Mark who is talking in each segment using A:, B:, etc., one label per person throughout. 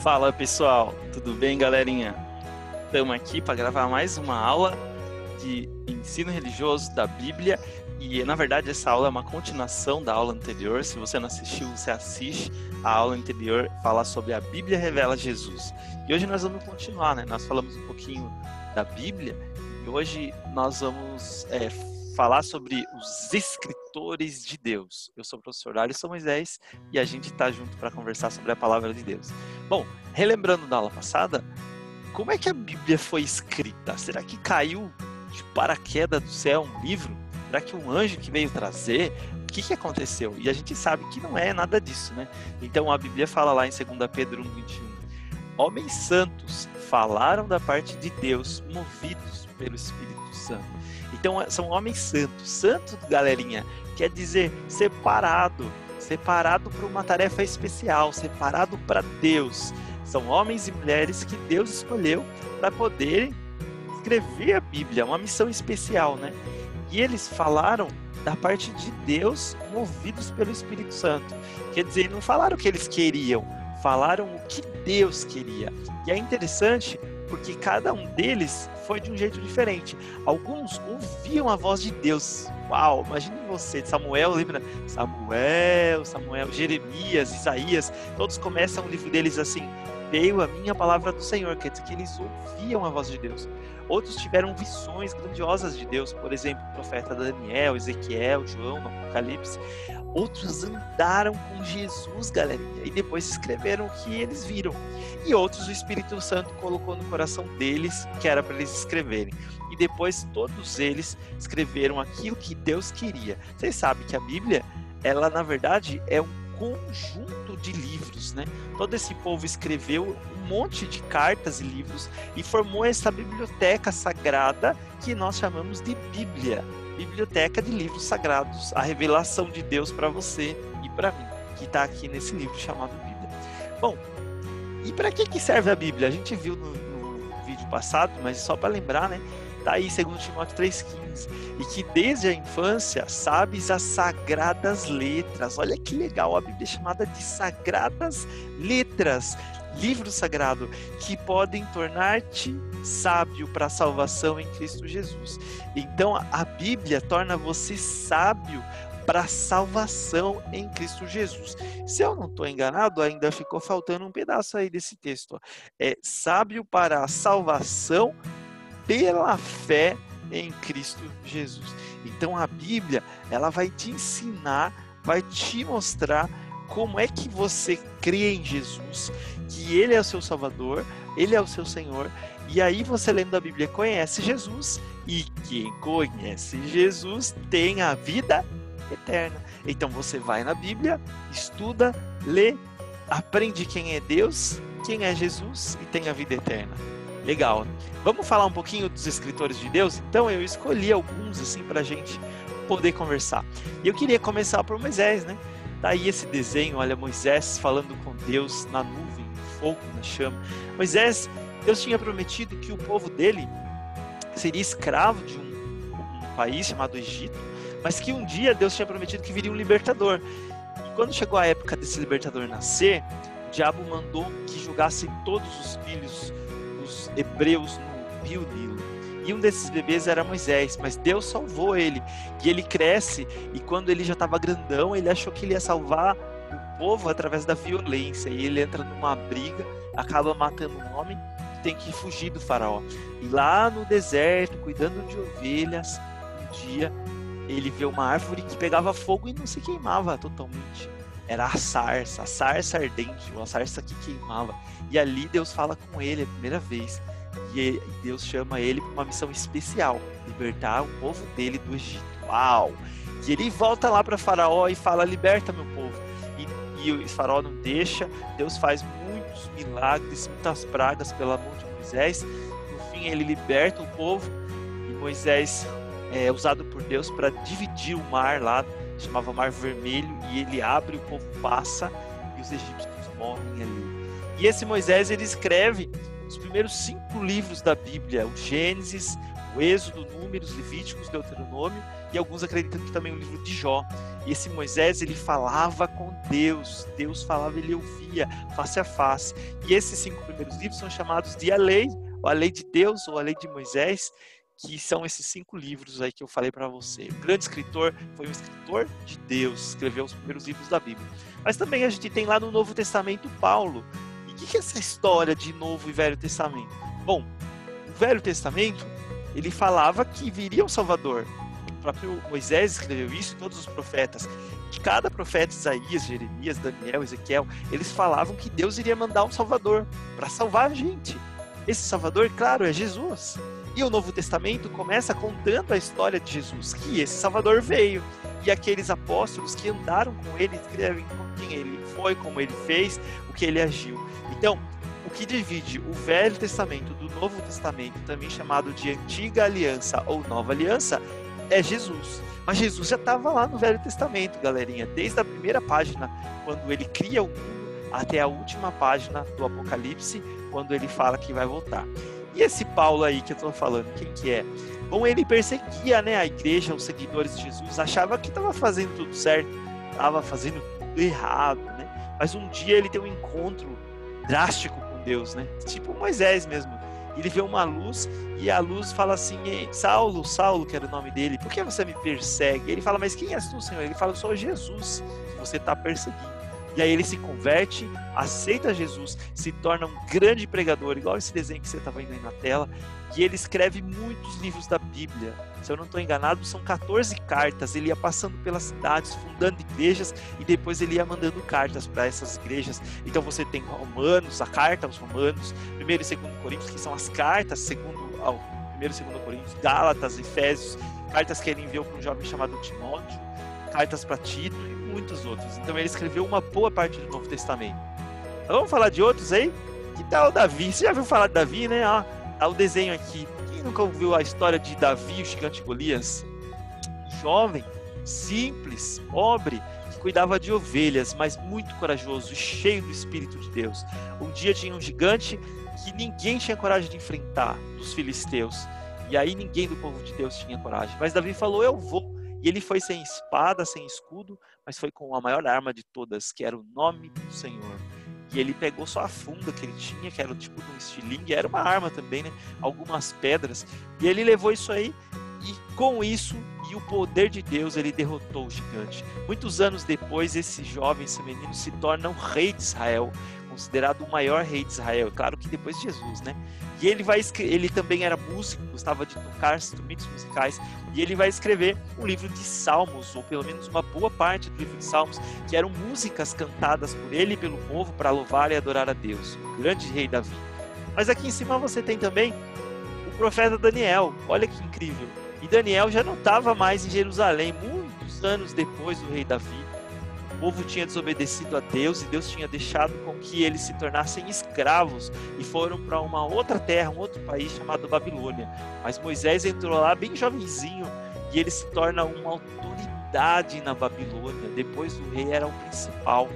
A: Fala pessoal, tudo bem, galerinha? Estamos aqui para gravar mais uma aula de ensino religioso da Bíblia e na verdade essa aula é uma continuação da aula anterior. Se você não assistiu, você assiste a aula anterior, falar sobre a Bíblia revela Jesus. E hoje nós vamos continuar, né? Nós falamos um pouquinho da Bíblia e hoje nós vamos falar sobre os escritores de Deus. Eu sou o professor Alisson Moisés e a gente está junto para conversar sobre a palavra de Deus. Bom, relembrando da aula passada, como é que a Bíblia foi escrita? Será que caiu de paraquedas do céu um livro? Será que um anjo que veio trazer? O que aconteceu? E a gente sabe que não é nada disso, né? Então a Bíblia fala lá em 2 Pedro 1:21, homens santos falaram da parte de Deus, movidos pelo Espírito Santo. Então são homens santos. Santo, galerinha, quer dizer separado para uma tarefa especial, separado para Deus. São homens e mulheres que Deus escolheu para poderem escrever a Bíblia, uma missão especial, né? E eles falaram da parte de Deus, movidos pelo Espírito Santo. Quer dizer, não falaram o que eles queriam, falaram o que Deus queria. E é interessante porque cada um deles foi de um jeito diferente. Alguns ouviam a voz de Deus. Uau, imagine você, Samuel, lembra? Samuel, Jeremias, Isaías, todos começam o livro deles assim, veio a minha palavra do Senhor, quer dizer que eles ouviam a voz de Deus. Outros tiveram visões grandiosas de Deus, por exemplo, o profeta Daniel, Ezequiel, João, no Apocalipse. Outros andaram com Jesus, galerinha, e depois escreveram o que eles viram. E outros o Espírito Santo colocou no coração deles, que era para eles escreverem. E depois todos eles escreveram aquilo que Deus queria. Vocês sabem que a Bíblia, ela na verdade é um conjunto de livros, né? Todo esse povo escreveu um monte de cartas e livros e formou essa biblioteca sagrada que nós chamamos de Bíblia. Biblioteca de livros sagrados, a revelação de Deus para você e para mim, que está aqui nesse livro chamado Bíblia. Bom, e para que serve a Bíblia? A gente viu no vídeo passado, mas só para lembrar, né? Está aí 2 Timóteo 3,15, e que desde a infância sabes as sagradas letras. Olha que legal, a Bíblia é chamada de sagradas letras, livro sagrado, que podem tornar-te sábio para a salvação em Cristo Jesus. Então a Bíblia torna você sábio para a salvação em Cristo Jesus. Se eu não estou enganado, ainda ficou faltando um pedaço aí desse texto. É sábio para a salvação pela fé em Cristo Jesus. Então a Bíblia, ela vai te ensinar, vai te mostrar como é que você crê em Jesus, que Ele é o seu Salvador, Ele é o seu Senhor, e aí você lendo a Bíblia conhece Jesus, e quem conhece Jesus tem a vida eterna. Então você vai na Bíblia, estuda, lê, aprende quem é Deus, quem é Jesus e tem a vida eterna. Legal. Vamos falar um pouquinho dos escritores de Deus? Então eu escolhi alguns assim para a gente poder conversar. E eu queria começar por Moisés, né? Tá aí esse desenho, olha, Moisés falando com Deus na nuvem, fogo, na chama. Moisés, Deus tinha prometido que o povo dele seria escravo de um país chamado Egito, mas que um dia Deus tinha prometido que viria um libertador. E quando chegou a época desse libertador nascer, o diabo mandou que jogasse todos os filhos dos hebreus no rio Nilo. E um desses bebês era Moisés, mas Deus salvou ele. E ele cresce, e quando ele já estava grandão, ele achou que ele ia salvar o povo através da violência. E ele entra numa briga, acaba matando um homem e tem que fugir do faraó. E lá no deserto, cuidando de ovelhas, um dia ele vê uma árvore que pegava fogo e não se queimava totalmente. Era a sarça ardente, uma sarça que queimava. E ali Deus fala com ele a primeira vez. E Deus chama ele para uma missão especial, libertar o povo dele do Egito. Uau! E ele volta lá para Faraó e fala, liberta meu povo. E o Faraó não deixa, Deus faz muitos milagres, muitas pragas pela mão de Moisés. No fim ele liberta o povo e Moisés é usado por Deus para dividir o mar lá, chamava Mar Vermelho, e ele abre, o povo passa e os egípcios morrem ali. E esse Moisés, ele escreve os primeiros 5 livros da Bíblia, o Gênesis, o Êxodo, Números, Levíticos, Deuteronômio e alguns acreditam que também o livro de Jó. E esse Moisés, ele falava com Deus, Deus falava, ele ouvia face a face. E esses 5 primeiros livros são chamados de a lei, ou a lei de Deus, ou a lei de Moisés, que são esses 5 livros aí que eu falei para você. O grande escritor foi um escritor de Deus, escreveu os primeiros livros da Bíblia. Mas também a gente tem lá no Novo Testamento Paulo. E o que é essa história de Novo e Velho Testamento? Bom, o Velho Testamento, ele falava que viria um Salvador. O próprio Moisés escreveu isso, todos os profetas. E cada profeta, Isaías, Jeremias, Daniel, Ezequiel, eles falavam que Deus iria mandar um Salvador para salvar a gente. Esse Salvador, claro, é Jesus. E o Novo Testamento começa contando a história de Jesus, que esse Salvador veio. E aqueles apóstolos que andaram com ele escrevem quem ele foi, como ele fez, o que ele agiu. Então, o que divide o Velho Testamento do Novo Testamento, também chamado de Antiga Aliança ou Nova Aliança, é Jesus. Mas Jesus já estava lá no Velho Testamento, galerinha, desde a primeira página, quando ele cria o mundo, até a última página do Apocalipse, quando ele fala que vai voltar. E esse Paulo aí que eu estou falando, quem que é? Bom, ele perseguia, né, a igreja, os seguidores de Jesus, achava que estava fazendo tudo certo, estava fazendo tudo errado, né? Mas um dia ele tem um encontro drástico com Deus, né? Tipo Moisés mesmo. Ele vê uma luz e a luz fala assim: Saulo, Saulo, que era o nome dele, por que você me persegue? Ele fala: mas quem és tu, Senhor? Ele fala: eu sou Jesus, que você está perseguindo. E aí ele se converte, aceita Jesus, se torna um grande pregador, igual esse desenho que você está vendo aí na tela, e ele escreve muitos livros da Bíblia. Se eu não estou enganado, são 14 cartas. Ele ia passando pelas cidades, fundando igrejas, e depois ele ia mandando cartas para essas igrejas. Então você tem Romanos, a carta aos Romanos, 1 e 2 Coríntios, que são as cartas, segundo ao 1 e 2 Coríntios, Gálatas, Efésios, cartas que ele enviou para um jovem chamado Timóteo, cartas para Tito e muitos outros. Então ele escreveu uma boa parte do Novo Testamento. Então, vamos falar de outros aí? Que tal o Davi? Você já viu falar de Davi, né? Ó, tá o desenho aqui. Quem nunca ouviu a história de Davi, o gigante Golias? Jovem, simples, pobre, que cuidava de ovelhas, mas muito corajoso e cheio do Espírito de Deus. Um dia tinha um gigante que ninguém tinha coragem de enfrentar, dos filisteus. E aí ninguém do povo de Deus tinha coragem. Mas Davi falou: eu vou. E ele foi sem espada, sem escudo, mas foi com a maior arma de todas, que era o nome do Senhor. E ele pegou só a funda que ele tinha, que era o tipo de um estilingue, era uma arma também, né? Algumas pedras. E ele levou isso aí, e com isso, e o poder de Deus, ele derrotou o gigante. Muitos anos depois, esse jovem, esse menino, se torna um rei de Israel, considerado o maior rei de Israel, claro que depois de Jesus, né? E ele também era músico, gostava de tocar instrumentos musicais, e ele vai escrever um livro de Salmos, ou pelo menos uma boa parte do livro de Salmos, que eram músicas cantadas por ele e pelo povo para louvar e adorar a Deus, o grande rei Davi. Mas aqui em cima você tem também o profeta Daniel, olha que incrível. E Daniel já não estava mais em Jerusalém, muitos anos depois do rei Davi. O povo tinha desobedecido a Deus e Deus tinha deixado com que eles se tornassem escravos e foram para uma outra terra, um outro país chamado Babilônia. Mas Moisés entrou lá bem jovenzinho e ele se torna uma autoridade na Babilônia. Depois do rei era o principal.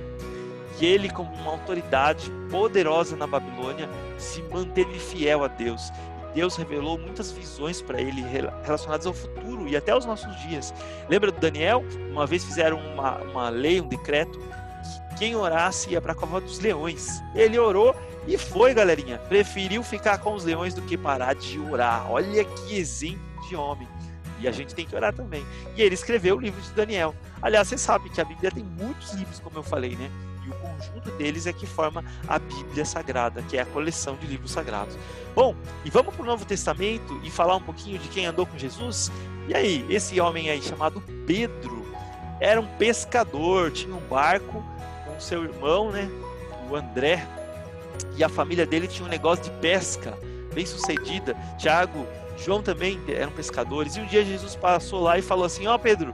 A: E ele, como uma autoridade poderosa na Babilônia, se manteve fiel a Deus. Deus revelou muitas visões para ele relacionadas ao futuro e até aos nossos dias. Lembra do Daniel? Uma vez fizeram uma lei, um decreto, que quem orasse ia para a cova dos leões. Ele orou e foi, galerinha. Preferiu ficar com os leões do que parar de orar. Olha que exemplo de homem. E a gente tem que orar também. E ele escreveu o livro de Daniel. Aliás, você sabe que a Bíblia tem muitos livros, como eu falei, né? E o conjunto deles é que forma a Bíblia Sagrada, que é a coleção de livros sagrados. Bom, e vamos para o Novo Testamento e falar um pouquinho de quem andou com Jesus? E aí, esse homem aí chamado Pedro era um pescador, tinha um barco com seu irmão, né, o André, e a família dele tinha um negócio de pesca bem sucedida. Tiago, João também eram pescadores, e um dia Jesus passou lá e falou assim: ó, Pedro,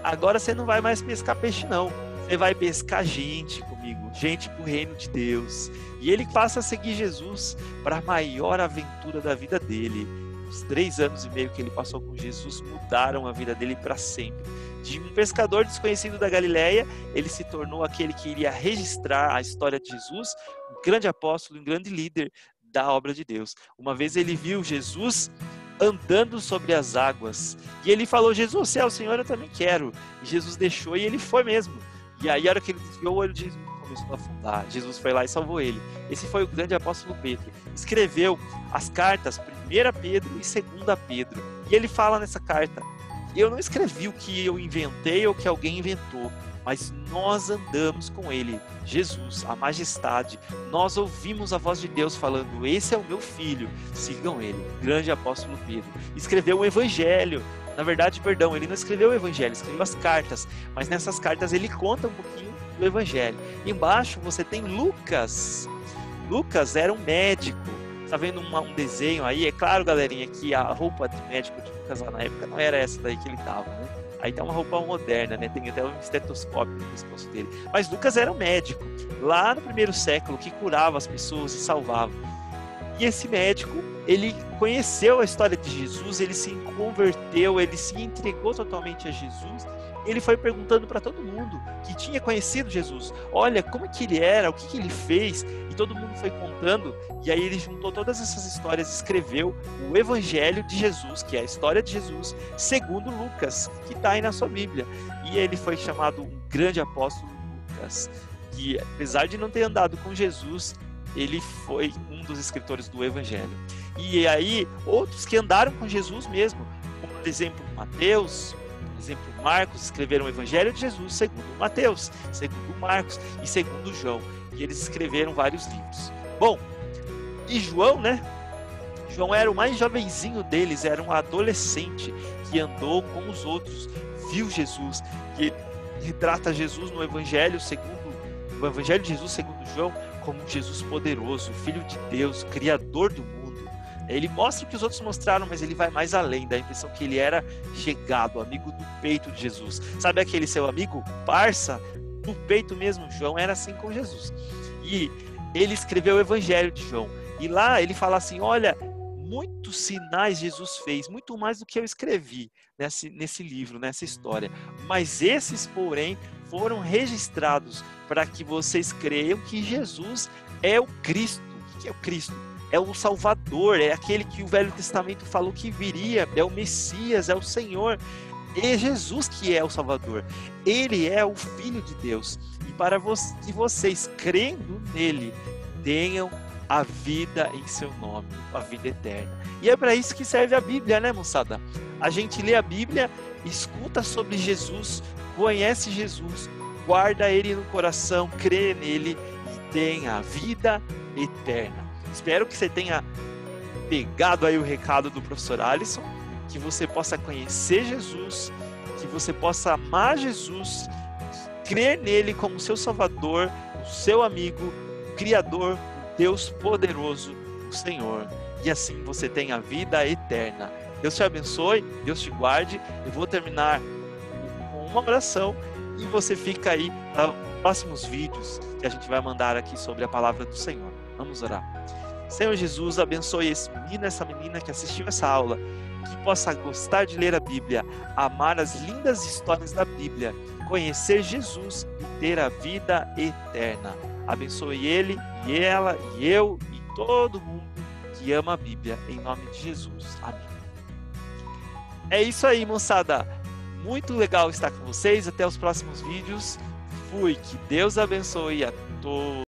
A: agora você não vai mais pescar peixe não, você vai pescar gente comigo, gente pro reino de Deus. E ele passa a seguir Jesus para a maior aventura da vida dele. Os 3 anos e meio que ele passou com Jesus mudaram a vida dele para sempre. De um pescador desconhecido da Galileia, ele se tornou aquele que iria registrar a história de Jesus, um grande apóstolo, um grande líder da obra de Deus. Uma vez ele viu Jesus andando sobre as águas. E ele falou, Jesus, se é o Senhor, eu também quero. E Jesus deixou e ele foi mesmo. E aí, a hora que ele desviou, o olho de Jesus começou a afundar. Jesus foi lá e salvou ele. Esse foi o grande apóstolo Pedro. Escreveu as cartas, 1 Pedro e 2 Pedro. E ele fala nessa carta, eu não escrevi o que eu inventei ou que alguém inventou, mas nós andamos com ele, Jesus, a majestade. Nós ouvimos a voz de Deus falando, esse é o meu filho, sigam ele. Grande apóstolo Pedro. Escreveu o evangelho. Na verdade, perdão, ele não escreveu o evangelho, escreveu as cartas. Mas nessas cartas ele conta um pouquinho do evangelho. Embaixo você tem Lucas. Lucas era um médico. Tá vendo um desenho aí? É claro, galerinha, que a roupa de médico de Lucas lá na época não era essa daí que ele tava, né? Aí tá uma roupa moderna, né? Tem até um estetoscópio no pescoço dele. Mas Lucas era um médico, lá no 1º século, que curava as pessoas e salvava. E esse médico, ele conheceu a história de Jesus, ele se converteu, ele se entregou totalmente a Jesus. Ele foi perguntando para todo mundo que tinha conhecido Jesus, olha, como é que ele era, o que ele fez, e todo mundo foi contando, e aí ele juntou todas essas histórias, escreveu o Evangelho de Jesus, que é a história de Jesus, segundo Lucas, que está aí na sua Bíblia. E ele foi chamado um grande apóstolo Lucas, que apesar de não ter andado com Jesus, ele foi um dos escritores do Evangelho. E aí, outros que andaram com Jesus mesmo, como por exemplo Mateus, por exemplo Marcos, escreveram o Evangelho de Jesus segundo Mateus, segundo Marcos e segundo João. E eles escreveram vários livros. Bom, e João, né? João era o mais jovenzinho deles, era um adolescente que andou com os outros, viu Jesus, que retrata Jesus no Evangelho o Evangelho de Jesus segundo João, como Jesus poderoso, Filho de Deus, Criador do mundo. Ele mostra o que os outros mostraram, mas ele vai mais além, dá a impressão que ele era chegado, amigo do peito de Jesus. Sabe aquele seu amigo, parça, do peito mesmo? João era assim com Jesus. E ele escreveu o Evangelho de João. E lá ele fala assim, olha, muitos sinais Jesus fez, muito mais do que eu escrevi nesse livro, nessa história. Mas esses, porém, foram registrados para que vocês creiam que Jesus é o Cristo. O que é o Cristo? É o Salvador, é aquele que o Velho Testamento falou que viria, é o Messias, é o Senhor. É Jesus que é o Salvador. Ele é o Filho de Deus. E para que vocês, crendo nele, tenham a vida em seu nome, a vida eterna. E é para isso que serve a Bíblia, né, moçada? A gente lê a Bíblia, escuta sobre Jesus, conhece Jesus, guarda ele no coração, crê nele e tenha a vida eterna. Espero que você tenha pegado aí o recado do professor Alisson, que você possa conhecer Jesus, que você possa amar Jesus, crer nele como seu Salvador, o seu amigo, o Criador, o Deus poderoso, o Senhor. E assim você tenha a vida eterna. Deus te abençoe, Deus te guarde. Eu vou terminar com uma oração e você fica aí para os próximos vídeos que a gente vai mandar aqui sobre a palavra do Senhor. Vamos orar. Senhor Jesus, abençoe esse menino, essa menina que assistiu essa aula, que possa gostar de ler a Bíblia, amar as lindas histórias da Bíblia, conhecer Jesus e ter a vida eterna. Abençoe ele e ela e eu e todo mundo que ama a Bíblia, em nome de Jesus. Amém. É isso aí, moçada. Muito legal estar com vocês. Até os próximos vídeos. Fui. Que Deus abençoe a todos.